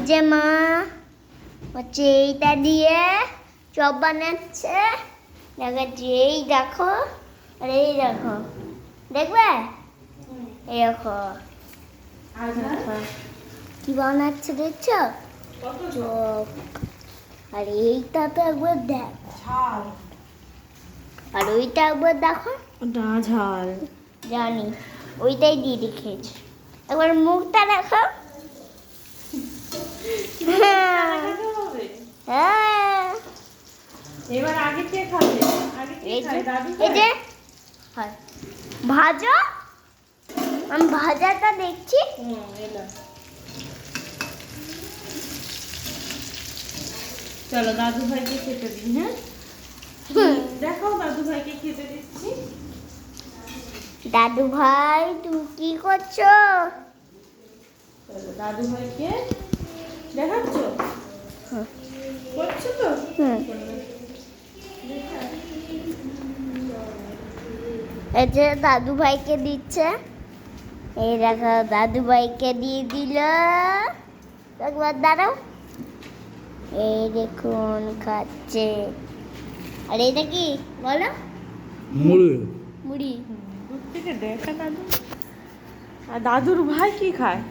যে মা হচ্ছে এইটা দিয়ে চপ বানাচ্ছে দেখাচ্ছি। এই দেখো আর এই দেখো, দেখবে এই দেখো কি বানাচ্ছে দেখছো, চপ। আর এইটা তো একবার দেখ, আর ওইটা একবার দেখো, ওটা ঝাল। জানি ওইটাই দিয়ে রেখেছি। একবার মুখটা দেখো। হ্যাঁ এবার আগে কে খাবে? আগে কে এই খায়? দাদু এই যে হয় ভাজা, আমি ভাজাটা দেখছি। এলো। চলো দাদু ভাইকে খেতে দিই। হ্যাঁ দেখাও দাদু ভাইকে খেতে দিচ্ছি। দাদু ভাই তুমি কি করছো? চলো দাদু ভাইকে দেখাচ্ছ, হুম। করছো তো? এই যে দাদু ভাইকে দিচ্ছে, এই দেখো দাদু ভাইকে দিয়ে দিল। একবার দাঁড়াও, এই দেখুন খাচ্ছে। আর এটা কি বলো? মুড়ি। মুড়ি। দূর থেকে দেখা দাদু। আর দাদুর ভাই কি খায়?